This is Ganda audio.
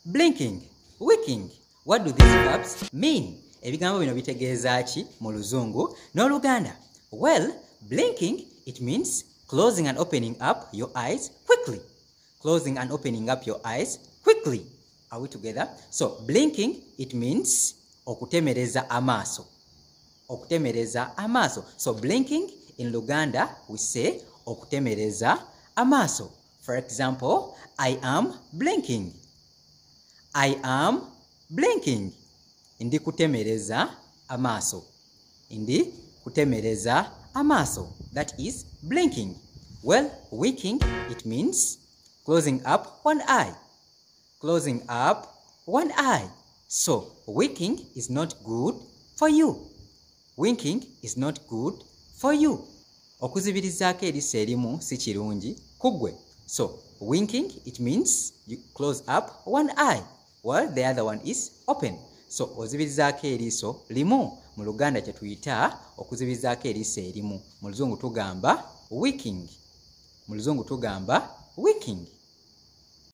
blinking, winking. What do these verbs mean? Ebigambo bino bitegeeza ki mu Luzungu n'Oluganda? Well, blinking, it means closing and opening up your eyes quickly. Closing and opening up your eyes quickly. Are we together? So, blinking, it means okutemereza amaaso. Okutemereza amaaso. So, blinking, in Luganda, we say okutemereza amaaso. For example, I am blinking. I am blinking. Ndi kutemereza amaaso. Ndi kutemereza amaaso. That is blinking. Well, winking, it means closing up one eye. Closing up one eye. So, winking is not good for you. Winking is not good for you. Okuzibirizaako eriiso erimu si kirungi kugwe. So, winking, it means you close up one eye, while the other one is open. So, ozibirizaako eriiso limu. Mu Luganda kye tuyita okuzibirizaako eriiso erimu. Mu Luzungu tugamba winking. Mu Luzungu tugamba winking.